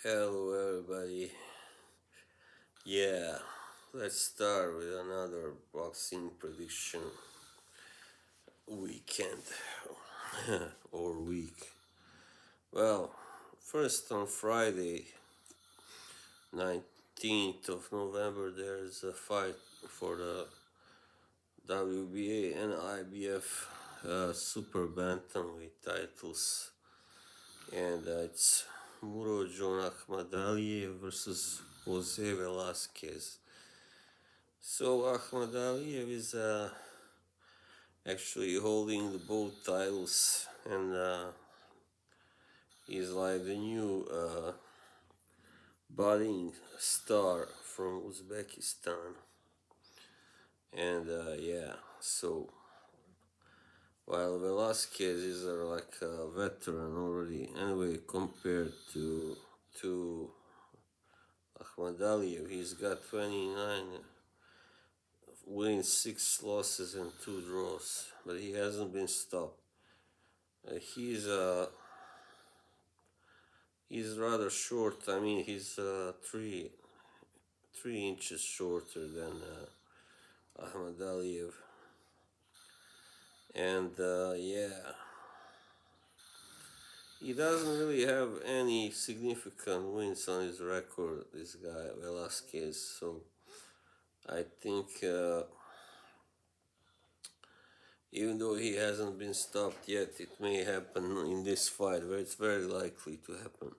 Hello, everybody. Yeah, let's start with another boxing prediction weekend or week. Well, first on Friday, 19th of November, there's a fight for the WBA and IBF Super Bantamweight titles, and it's Murodjon Akhmadaliev versus Jose Velasquez. So Akhmadaliev is actually holding the both titles, and he's like the new budding star from Uzbekistan. And so while Velasquez is like a veteran already, anyway, compared to Akhmadaliev, he's got 29 wins, 6 losses, and 2 draws, but he hasn't been stopped. He's rather short. I mean, he's 3 inches shorter than Akhmadaliev, and he doesn't really have any significant wins on his record, this guy Velasquez. So I think even though he hasn't been stopped yet, it may happen in this fight, where it's very likely to happen.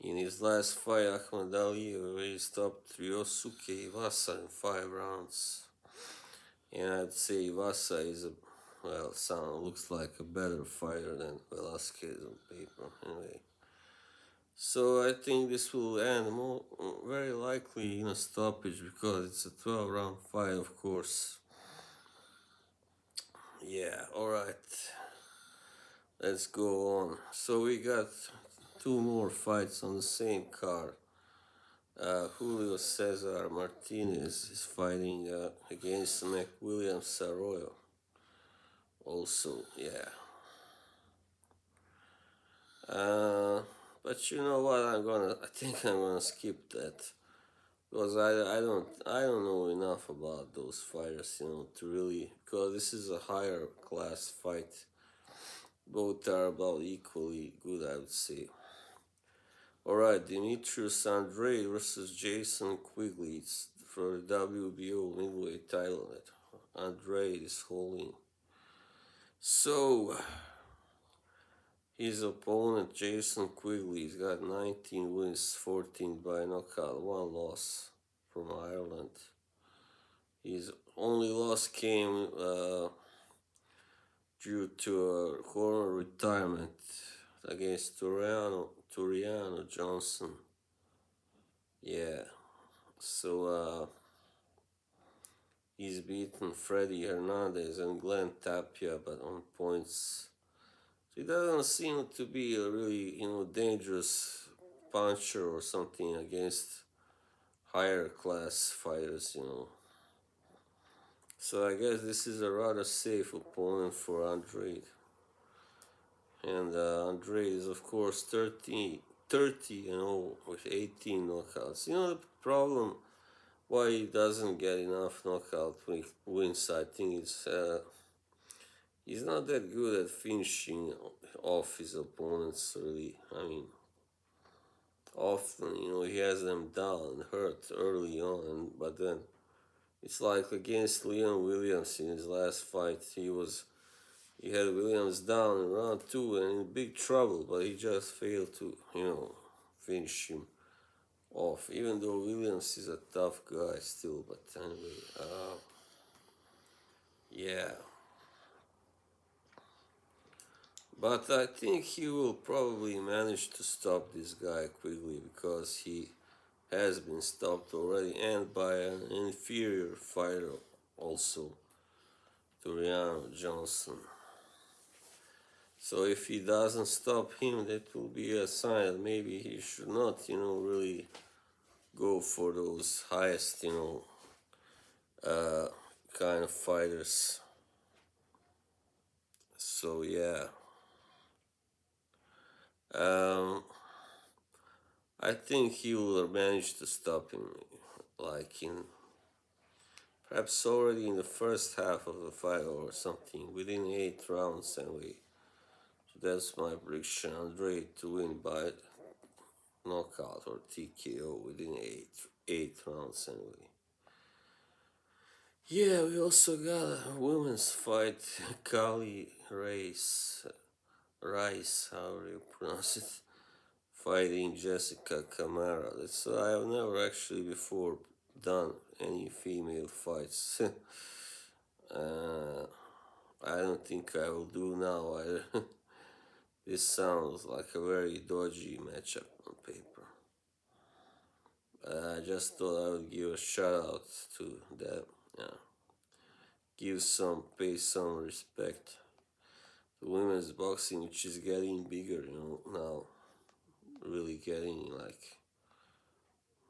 In his last fight, Akhmadaliev, where he stopped Ryosuke Iwasa in 5 rounds. And I'd say Iwasa is looks like a better fighter than Velasquez on paper, anyway. So I think this will end very likely in a stoppage, because it's a 12-round fight, of course. Yeah, alright. Let's go on. So we got 2 more fights on the same card. Julio Cesar Martinez is fighting against McWilliams Arroyo. Also, yeah. But you know what? I think I'm gonna skip that, because I don't know enough about those fighters, to really, because this is a higher class fight. Both are about equally good, I would say. Alright, Demetrius Andrade versus Jason Quigley. It's for the WBO middleweight title that Andrade is holding. So his opponent, Jason Quigley, he's got 19 wins, 14 by knockout, 1 loss, from Ireland. His only loss came due to a corner retirement against Turiano Johnson. Yeah. So he's beaten Freddy Hernandez and Glenn Tapia, but on points. So he doesn't seem to be a really, dangerous puncher or something against higher class fighters, So I guess this is a rather safe opponent for Andrade. And Andrade is, of course, 30 with 18 knockouts. The problem why he doesn't get enough knockout wins, I think it's he's not that good at finishing off his opponents, really. I mean, often, he has them down, hurt early on, but then it's like against Leon Williams in his last fight. He had Williams down in round 2 and in big trouble, but he just failed to, finish him off, even though Williams is a tough guy still. But anyway, yeah. But I think he will probably manage to stop this guy quickly, because he has been stopped already, and by an inferior fighter also, Turiano Johnson. So if he doesn't stop him, that will be a sign that maybe he should not, really go for those highest, kind of fighters. So yeah. I think he will manage to stop him, like in perhaps already in the first half of the fight or something, within 8 rounds anyway. So that's my prediction. Andrade to win by knockout or TKO within eight rounds anyway. Yeah, we also got a women's fight. Kali Rice, however you pronounce it, fighting Jessica Camara. I have never actually before done any female fights. I don't think I will do now either. This sounds like a very dodgy matchup on paper. I just thought I would give a shout out to them. Yeah. Pay some respect to women's boxing, which is getting bigger, now. Really getting like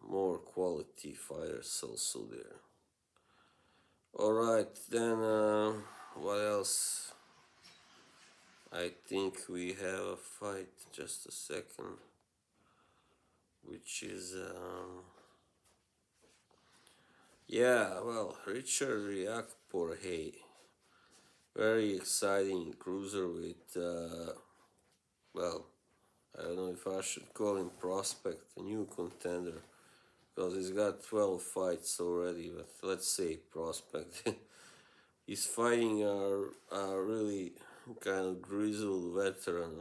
more quality fighters also there. Alright, then what else? I think we have a fight, just a second, which is, Richard Riakporhe, very exciting cruiserweight, I don't know if I should call him prospect, a new contender, because he's got 12 fights already, but let's say prospect. He's fighting a really kind of grizzled veteran,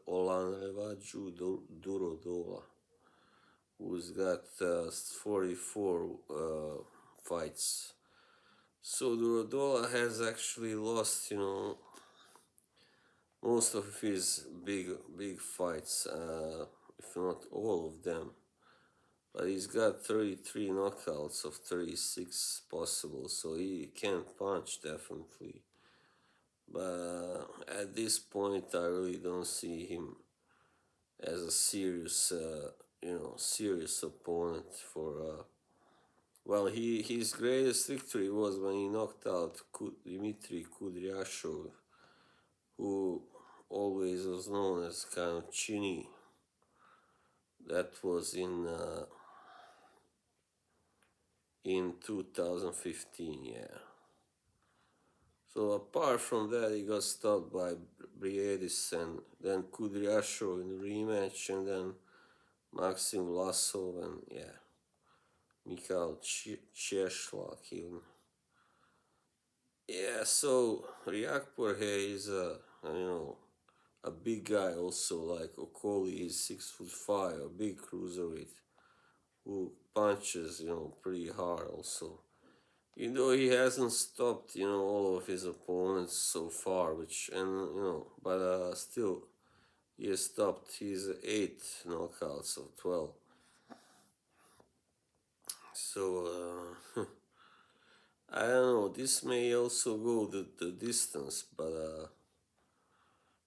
Olanrewaju Durodola, who's got 44 fights. So Durodola has actually lost, most of his big fights, if not all of them. But he's got 33 knockouts of 36 possible, so he can punch definitely. But at this point, I really don't see him as a serious, serious opponent for. His greatest victory was when he knocked out Dmitry Kudryashov, who always was known as kind of chinny. That was in 2015, yeah. So apart from that, he got stopped by Briedis and then Kudryashov in the rematch, and then Maxim Vlasov and Mikhail Cheshlak even. Yeah, so Riakporhe is a big guy also, like Okoli is 6'5", a big cruiserweight who punches, pretty hard also. He hasn't stopped, all of his opponents so far, but still, he has stopped his 8 knockouts of 12. So, I don't know, this may also go the distance, but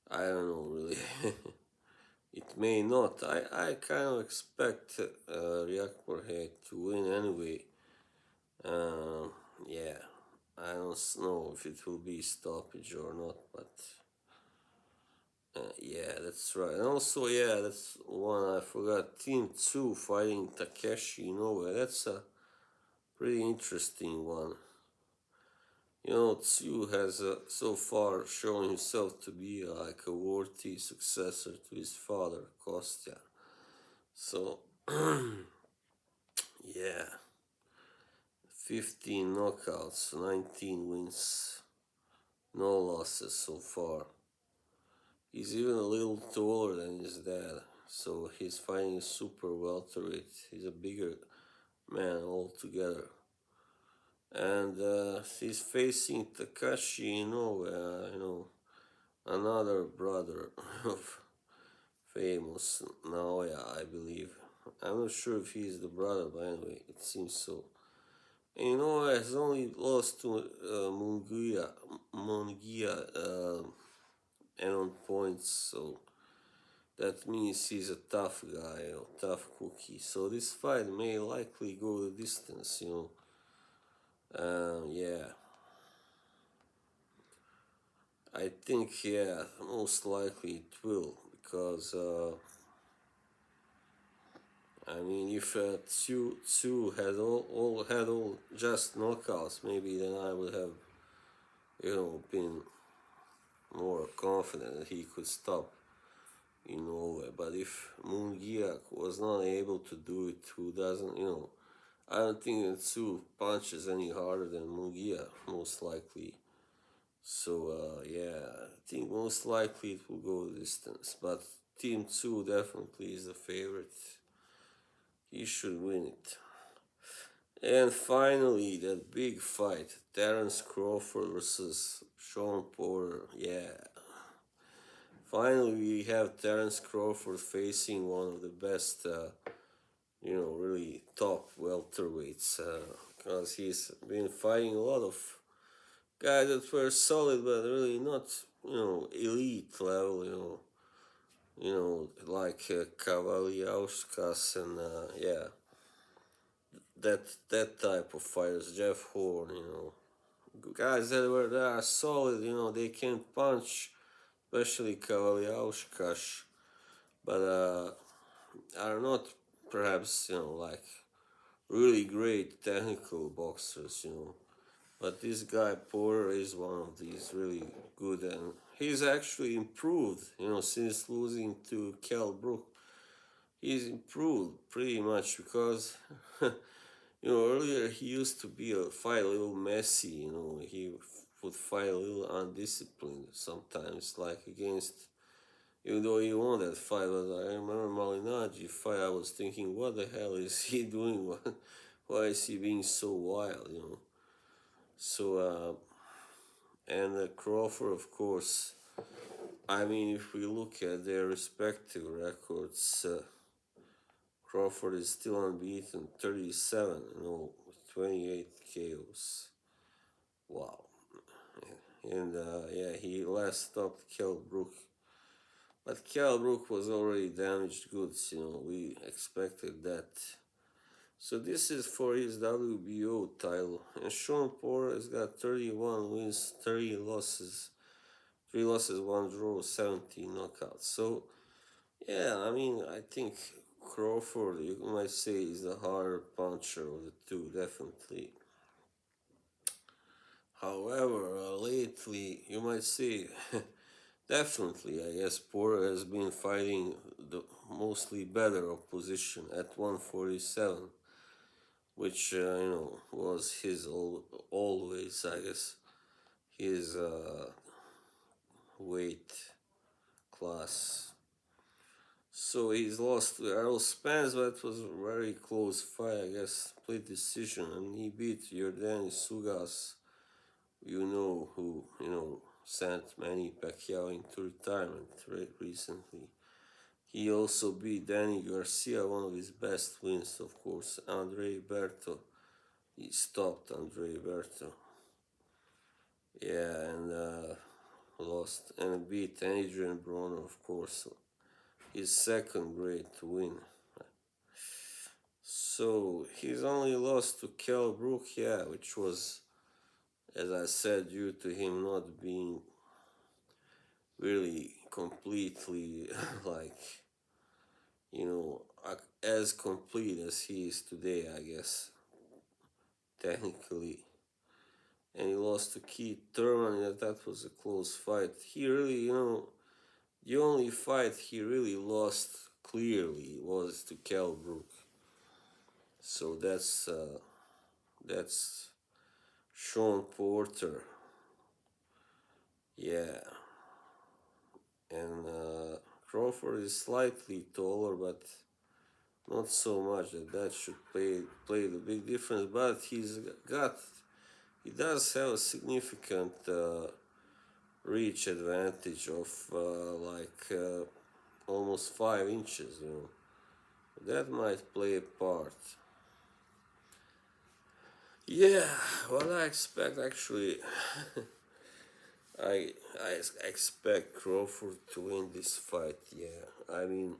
I don't know really. It may not. I kind of expect Riakporhe to win anyway. I don't know if it will be stoppage or not, but that's right. And also, that's one I forgot. Team Tszyu fighting Takeshi Inoue. That's a pretty interesting one. Tszyu has so far shown himself to be like a worthy successor to his father, Kostya. So, 15 knockouts, 19 wins, no losses so far. He's even a little taller than his dad, so he's fighting super welterweight. He's a bigger man altogether. And he's facing Takeshi Inoue, another brother of famous Naoya, I believe. I'm not sure if he's the brother, but anyway, it seems so. And has only lost to Munguia, and on points, so that means he's a tough guy, tough cookie. So this fight may likely go the distance, I think, most likely it will, because I mean, if Tszyu had all just knockouts, maybe then I would have, been more confident that he could stop Inoue. But if Mungia was not able to do it, who doesn't, I don't think that Tszyu punches any harder than Mungia, most likely. So, yeah, I think most likely it will go the distance. But Team 2 definitely is the favorite. He should win it. And finally, that big fight, Terence Crawford versus Shawn Porter. Yeah. Finally, we have Terence Crawford facing one of the best, really top welterweights. Because he's been fighting a lot of guys that were solid, but really not, elite level, like Kavaliauskas and, yeah, that type of fighters, Jeff Horn, guys that are solid, they can punch, especially Kavaliauskas, but are not perhaps, like really great technical boxers, But this guy Porter is one of these really good, and he's actually improved, since losing to Kell Brook. He's improved pretty much because, earlier he used to fight a little messy, he would fight a little undisciplined sometimes, like against, even though he won that fight, but I remember Malignaggi fight, I was thinking, what the hell is he doing? Why is he being so wild, So, and Crawford, of course, I mean, if we look at their respective records, Crawford is still unbeaten, 37, with 28 KOs. Wow. And, yeah, he last stopped Kell Brook. But Kell Brook was already damaged goods, we expected that. So this is for his WBO title. And Shawn Porter has got 31 wins, 30 losses. 3 losses, 1 draw, 17 knockouts. So, yeah, I mean, I think Crawford, you might say, is the harder puncher of the two, definitely. However, lately, you might say, definitely, I guess Porter has been fighting the mostly better opposition at 147, which, was his always, I guess, his weight class. So he's lost to Errol Spence, but it was a very close fight, I guess, split decision, and he beat Yordanis Sugas, who, sent Manny Pacquiao into retirement recently. He also beat Danny Garcia, one of his best wins, of course, Andre Berto. He stopped Andre Berto. Yeah, and lost and beat Adrian Broner, of course. His second great win. So he's only lost to Kell Brook, yeah, which was, as I said, due to him not being really completely like, as complete as he is today, I guess, technically. And he lost to Keith Thurman, and that was a close fight. He really, the only fight he really lost clearly was to Kell Brook. So that's Shawn Porter. Yeah. And Crawford is slightly taller, but not so much that should play the big difference. But he does have a significant reach advantage of almost 5 inches. That might play a part. Yeah, what I expect actually. I expect Crawford to win this fight. Yeah, I mean,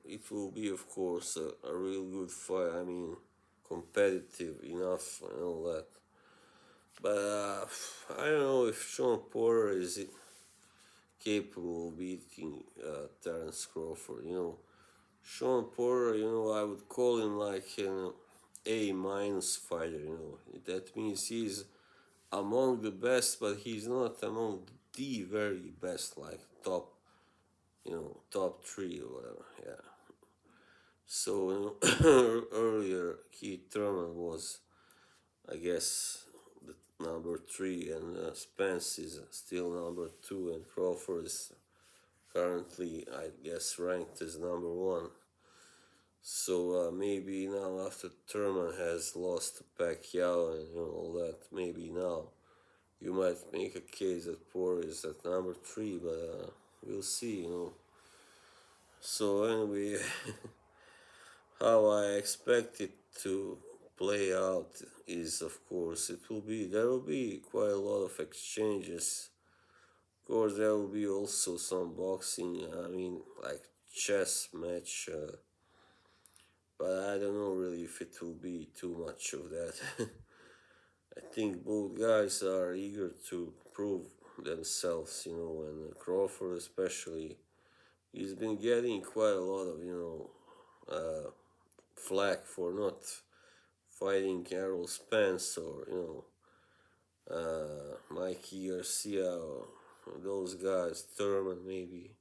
it will be, of course, a real good fight. I mean, competitive enough and all that. But I don't know if Shawn Porter is capable of beating Terence Crawford. Shawn Porter, I would call him like an A minus fighter. That means he's among the best, but he's not among the very best, like top three or whatever. Yeah. So earlier Keith Thurman was, I guess, the number three, and Spence is still number two, and Crawford is currently, I guess, ranked as number one. So maybe now after Thurman has lost to Pacquiao and all that, maybe now you might make a case that Porter is at number three, but we'll see. So anyway, how I expect it to play out is, of course, there will be quite a lot of exchanges. Of course, there will be also some boxing. I mean, like chess match. But I don't know really if it will be too much of that. I think both guys are eager to prove themselves, and Crawford especially. He's been getting quite a lot of, flack for not fighting Errol Spence or, Mikey Garcia or those guys, Thurman maybe.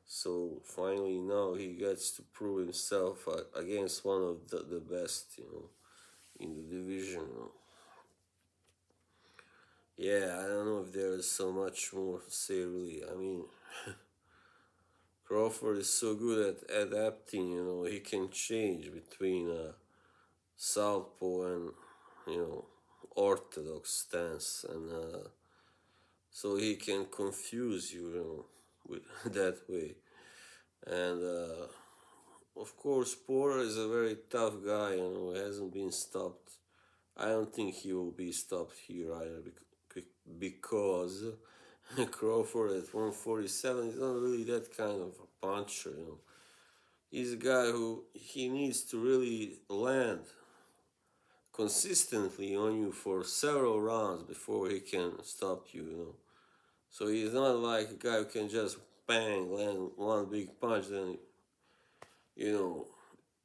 So finally now he gets to prove himself against one of the best, in the division. Yeah, I don't know if there is so much more to say really. I mean, Crawford is so good at adapting. He can change between southpaw and orthodox stance, and so he can confuse you, with that way. And of course, Porter is a very tough guy. He hasn't been stopped. I don't think he will be stopped here either, because Crawford at 147 is not really that kind of a puncher. He's a guy who he needs to really land consistently on you for several rounds before he can stop you. So he's not like a guy who can just bang land one big punch, then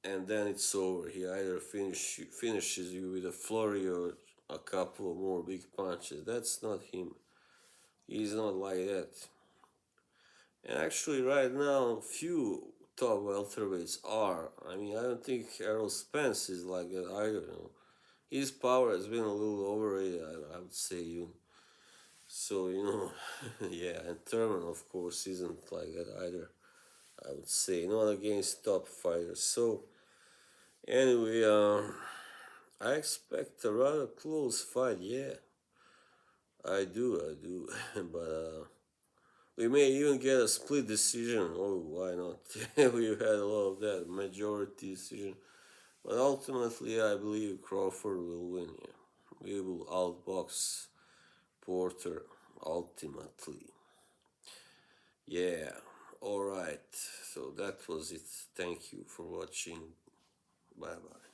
and then it's over. He either finishes you with a flurry or a couple of more big punches. That's not him. He's not like that. And actually, right now, few top welterweights are. I mean, I don't think Errol Spence is like that either. His power has been a little overrated, I would say. So, yeah, and Thurman, of course, isn't like that either, I would say. Not against top fighters. So, anyway, I expect a rather close fight, yeah. I do. But we may even get a split decision. Oh, why not? We've had a lot of that, majority decision. But ultimately, I believe Crawford will win, yeah. We will outbox Porter, ultimately. Yeah, alright. So that was it. Thank you for watching. Bye bye.